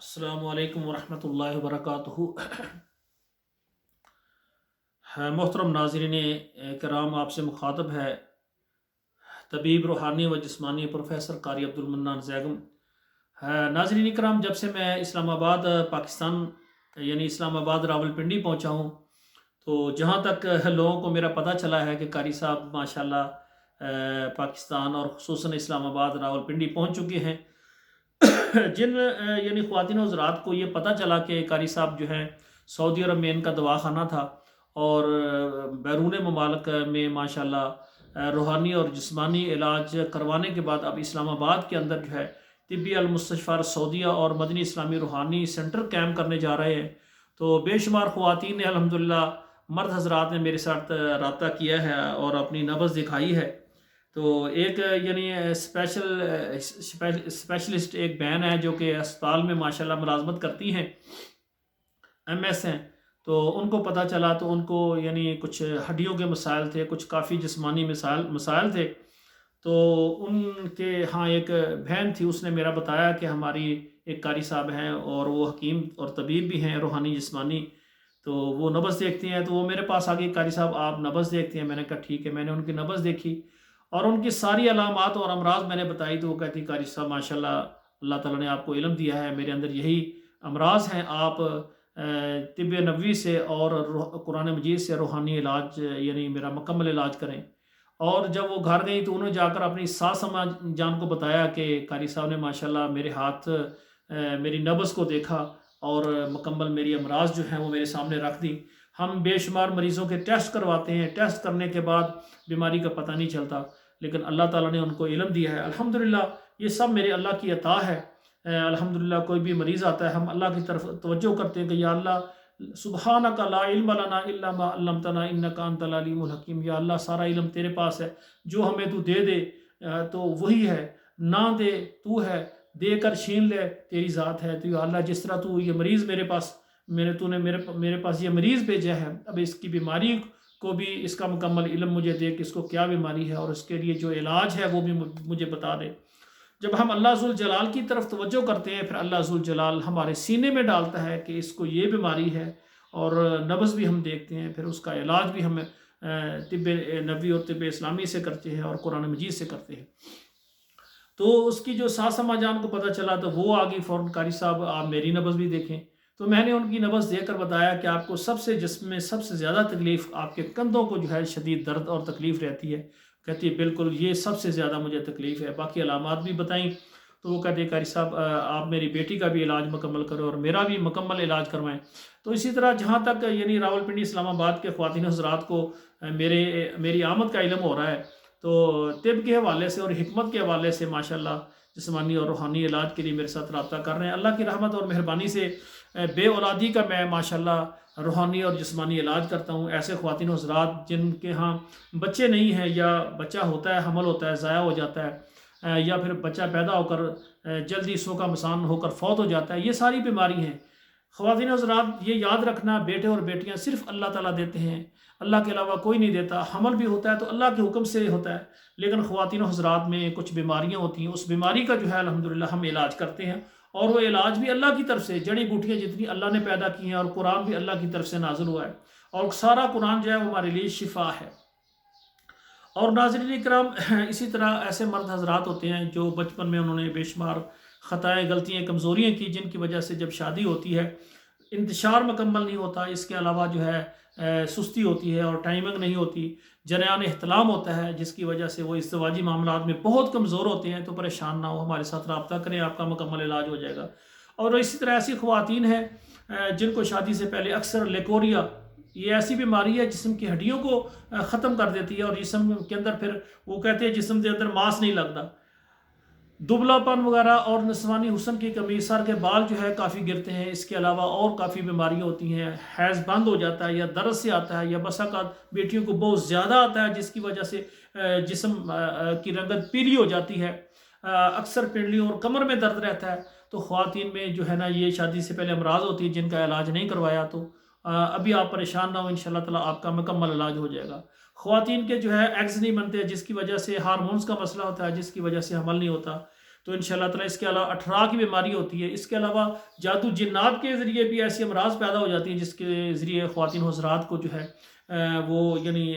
अस्सलामु अलैकुम वरहमतुल्लाहि वबरकातुहू। मोहतरम नाज़रीन कराम, आपसे मुखातब है तबीब रूहानी व जिस्मानी प्रोफेसर कारी अब्दुल मन्नान जैगम। नाज़रीन कराम, जब से मैं इस्लामाबाद पाकिस्तान यानी इस्लामाबाद रावलपिंडी पहुंचा हूं, तो जहां तक लोगों को मेरा पता चला है कि कारी साहब माशाल्लाह पाकिस्तान और ख़ुसूसन इस्लामाबाद रावलपिंडी पहुंच चुके हैं। जिन यानी ख़वातीन हज़रात को ये पता चला कि कारी साहब जो हैं सऊदी अरब में इनका दवाखाना था और बैरून ममालिक में माशाल्लाह रूहानी और जिस्मानी इलाज करवाने के बाद अब इस्लामाबाद के अंदर जो है तिब्बी अल मुस्तशफ़ा सऊदिया और मदनी इस्लामी रूहानी सेंटर कैम करने जा रहे हैं। तो बेशुमार ख़वातीन ने अल्हम्दुलिल्लाह मर्द हज़रात ने मेरे साथ रब्ता किया है और अपनी नब्ज़ दिखाई है। तो एक यानी स्पेशलिस्ट एक बहन है जो कि अस्पताल में माशाल्लाह मुलाजमत करती हैं, MS हैं। तो उनको पता चला तो उनको यानी कुछ हड्डियों के मसाइल थे, कुछ काफ़ी जिस्मानी मसाइल थे। तो उनके हाँ एक बहन थी, उसने मेरा बताया कि हमारी एक कारी साहब हैं और वो हकीम और तबीब भी हैं रूहानी जिस्मानी, तो वो नब्ज़ देखते हैं। तो वो मेरे पास आ गई, कारी साहब आप नब्ज़ देखते हैं? मैंने कहा ठीक है। मैंने उनकी नब्ज़ देखी और उनकी सारी अलामात और अमराज मैंने बताई। तो वो कहती कारी साहब माशाल्लाह अल्लाह ताला ने आपको इल्म दिया है, मेरे अंदर यही अमराज हैं, आप तिब्ब नबवी से और कुरान मजीद से रूहानी इलाज यानी मेरा मुकम्मल इलाज करें। और जब वो घर गई तो उन्होंने जाकर अपनी सास अम्मा जान को बताया कि कारी साहब ने माशाल्लाह मेरे हाथ मेरी नब्ज़ को देखा और मुकम्मल मेरी अमराज जो हैं वो मेरे सामने रख दी। हम बेशुमार मरीज़ों के टेस्ट करवाते हैं, टेस्ट करने के बाद बीमारी का पता नहीं चलता, लेकिन अल्लाह ताला ने उनको इल्म दिया है। अल्हम्दुलिल्लाह ये सब मेरे अल्लाह की अता है। अल्हम्दुलिल्लाह कोई भी मरीज़ आता है, हम अल्लाह की तरफ तवज्जो करते हैं कि या अल्लाह सुबहानका ला इल्म लना इल्ला मा अल्लमतना इन्नका अंतल अलीमुल हकीम। या अल्लाह सारा इल्म तेरे पास है, जो हमें तू दे दे तो वही है, ना दे तू है, दे कर छीन ले तेरी ज़ात है। तो या अल्लाह जिस तरह तू ये मरीज़ मेरे पास तूने मेरे पास ये मरीज़ भेजा है, अब इसकी बीमारी को भी इसका मुकम्मल इल्म मुझे दे कि इसको क्या बीमारी है और इसके लिए जो इलाज है वो भी मुझे बता दे। जब हम अल्लाह ज़ुल जलाल की तरफ तवज्जो करते हैं, फिर अल्लाह ज़ुल जलाल हमारे सीने में डालता है कि इसको ये बीमारी है और नब्ज़ भी हम देखते हैं, फिर उसका इलाज भी हम तिब्ब नबवी और तिब्ब इस्लामी से करते हैं और कुरान मजीद से करते हैं। तो उसकी जो सास अम्मा जान को पता चला तो वो आ गई फ़ौरन, कारी साहब आप मेरी नब्ज़ भी देखें। तो मैंने उनकी नब्ज़ देखकर बताया कि आपको सबसे जिस्म में सबसे ज़्यादा तकलीफ़ आपके कंधों को जो है शदीद दर्द और तकलीफ़ रहती है। कहती है बिल्कुल ये सबसे ज़्यादा मुझे तकलीफ़ है। बाकी अलामात भी बताई तो वो कहते कारी साहब आप मेरी बेटी का भी इलाज मुकम्मल करो और मेरा भी मुकम्मल इलाज करवाएं। तो इसी तरह जहाँ तक यानी रावलपिंडी इस्लामाबाद के ख़वातीन हज़रात को मेरी आमद का इल्म हो रहा है, तो तिब के हवाले से और हिकमत के हवाले से माशाल्लाह जिस्मानी और रूहानी इलाज के लिए मेरे साथ रब्ता कर रहे हैं। अल्लाह की रहमत और मेहरबानी से बे औलादी का मैं माशाल्लाह रूहानी और जिस्मानी इलाज करता हूँ। ऐसे ख़वातीन हज़रात जिनके यहाँ बच्चे नहीं हैं या बच्चा होता है, हमल होता है, ज़ाया हो जाता है या फिर बच्चा पैदा होकर जल्दी सोका मसान होकर फौत हो जाता है, ये सारी बीमारी हैं। ख़वातीन हज़रात ये याद रखना, बेटे और बेटियाँ सिर्फ़ अल्लाह ताला देते हैं, अल्लाह के अलावा कोई नहीं देता। हमल भी होता है तो अल्लाह के हुक्म से होता है, लेकिन ख़वातीन हज़रात में कुछ बीमारियाँ होती हैं, उस बीमारी का जो है अल्हम्दुलिल्लाह हम इलाज करते हैं और वो इलाज भी अल्लाह की तरफ से, जड़ी बूटियाँ जितनी अल्लाह ने पैदा की हैं और कुरान भी अल्लाह की तरफ से नाज़िल हुआ है और सारा कुरान जो है वो हमारे लिए शिफा है। और नाज़रीन इकराम, इसी तरह ऐसे मर्द हज़रात होते हैं जो बचपन में उन्होंने बेशुमार ख़ताएँ, गलतियाँ, कमज़ोरियाँ की, जिनकी वजह से जब शादी होती है इंतशार मुकम्मल नहीं होता, इसके अलावा जो है सुस्ती होती है और टाइमिंग नहीं होती, जरयान एहतलाम होता है, जिसकी वजह से वो इज़्दिवाजी मामलात में बहुत कमज़ोर होते हैं। तो परेशान ना हो, हमारे साथ रब्ता करें, आपका मुकम्मल इलाज हो जाएगा। और इसी तरह ऐसी ख़वातीन हैं जिनको शादी से पहले अक्सर लेकोरिया, ये ऐसी बीमारी है जिस्म की हड्डियों को ख़त्म कर देती है और जिस्म के अंदर फिर वो कहते हैं जिस्म के अंदर मांस नहीं लगता, दुबलापन वगैरह और नस्वानी हुस्न की कमी, सर के बाल जो है काफ़ी गिरते हैं। इसके अलावा और काफ़ी बीमारियां होती हैं, हैज़ बंद हो जाता है या दर्द से आता है या बसा का बेटियों को बहुत ज़्यादा आता है, जिसकी वजह से जिस्म की रंगत पीली हो जाती है। अक्सर पिंडलियों और कमर में दर्द रहता है। तो ख़वातीन में जो है ना ये शादी से पहले अमराज होती है जिनका इलाज नहीं करवाया, तो अभी आप परेशान ना हो, इंशाल्लाह ताला आपका मुकम्मल इलाज हो जाएगा। ख़वातीन के जो है एग्स नहीं बनते, जिसकी वजह से हार्मोन्स का मसला होता है, जिसकी वजह से हमल नहीं होता। تو انشاءاللہ تعالیٰ اس کے علاوہ اٹھرا کی بیماری ہوتی ہے، اس کے علاوہ جادو جنات کے ذریعے بھی ایسی امراض پیدا ہو جاتی ہیں جس کے ذریعے خواتین حضرات کو جو ہے وہ یعنی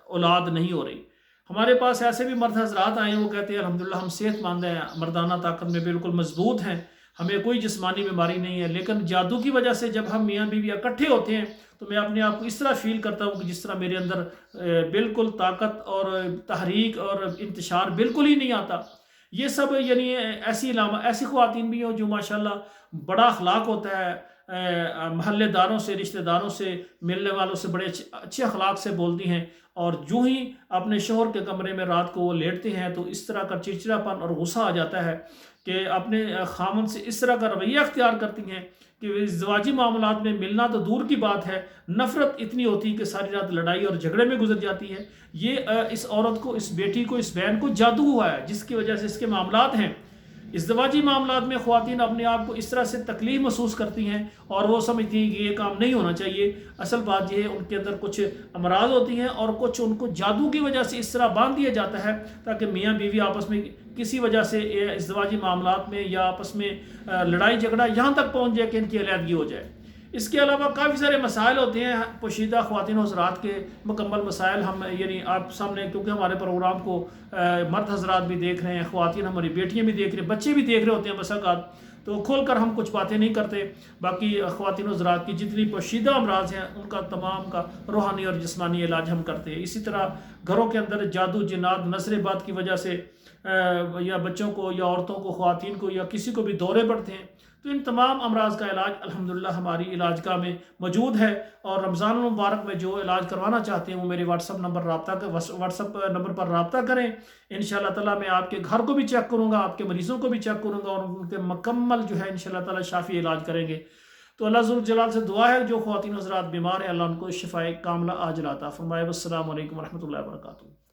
اولاد نہیں ہو رہی۔ ہمارے پاس ایسے بھی مرد حضرات آئے ہیں، وہ کہتے ہیں الحمدللہ ہم صحت مند ہیں، مردانہ طاقت میں بالکل مضبوط ہیں، ہمیں کوئی جسمانی بیماری نہیں ہے، لیکن جادو کی وجہ سے جب ہم میاں بیوی اکٹھے ہوتے ہیں تو میں اپنے آپ کو اس طرح فیل کرتا ہوں کہ جس طرح میرے اندر بالکل طاقت اور تحریک اور انتشار بالکل ہی نہیں آتا۔ یہ سب یعنی ایسی خواتین بھی ہوں جو ماشاءاللہ بڑا اخلاق ہوتا ہے، محلے داروں سے، رشتہ داروں سے، ملنے والوں سے بڑے اچھے اخلاق سے بولتی ہیں، اور جو ہی اپنے شوہر کے کمرے میں رات کو وہ لیٹتے ہیں تو اس طرح کا چڑچڑاپن اور غصہ آ جاتا ہے کہ اپنے خامن سے اس طرح کا رویہ اختیار کرتی ہیں کہ ازدواجی معاملات میں ملنا تو دور کی بات ہے، نفرت اتنی ہوتی ہے کہ ساری رات لڑائی اور جھگڑے میں گزر جاتی ہے۔ یہ اس عورت کو، اس بیٹی کو، اس بہن کو جادو ہوا ہے جس کی وجہ سے اس کے معاملات ہیں۔ ازدواجی معاملات میں خواتین اپنے آپ کو اس طرح سے تکلیف محسوس کرتی ہیں اور وہ سمجھتی ہیں کہ یہ کام نہیں ہونا چاہیے۔ اصل بات یہ ہے ان کے اندر کچھ امراض ہوتی ہیں اور کچھ ان کو جادو کی وجہ سے اس طرح باندھ دیا جاتا ہے تاکہ میاں بیوی آپس میں کسی وجہ سے ازدواجی معاملات میں یا آپس میں لڑائی جھگڑا یہاں تک پہنچ جائے کہ ان کی علیحدگی ہو جائے۔ اس کے علاوہ کافی سارے مسائل ہوتے ہیں پوشیدہ خواتین حضرات کے، مکمل مسائل ہم یعنی آپ سامنے، کیونکہ ہمارے پروگرام کو مرد حضرات بھی دیکھ رہے ہیں، خواتین ہماری بیٹیاں بھی دیکھ رہے ہیں، بچے بھی دیکھ رہے ہوتے ہیں بسا اوقات، تو کھول کر ہم کچھ باتیں نہیں کرتے۔ باقی خواتین حضرات کی جتنی پوشیدہ امراض ہیں ان کا تمام کا روحانی اور جسمانی علاج ہم کرتے ہیں۔ اسی طرح گھروں کے اندر جادو جنات نظر بد کی وجہ سے یا بچوں کو یا عورتوں کو، خواتین کو یا کسی کو بھی دورے پڑتے ہیں، تو ان تمام امراض کا علاج الحمدللہ ہماری علاج گاہ میں موجود ہے۔ اور رمضان المبارک میں جو علاج کروانا چاہتے ہیں وہ میرے واٹس ایپ نمبر پر رابطہ کریں۔ انشاءاللہ تعالیٰ میں آپ کے گھر کو بھی چیک کروں گا، آپ کے مریضوں کو بھی چیک کروں گا، اور ان کے مکمل جو ہے انشاءاللہ تعالیٰ شافی علاج کریں گے۔ تو اللہ ذوالجلال سے دعا ہے جو خواتین حضرات بیمار ہیں اللہ ان کو شفائے کاملہ عاجلہ عطا فرمائے۔ والسلام علیکم ورحمۃ اللہ وبرکاتہ۔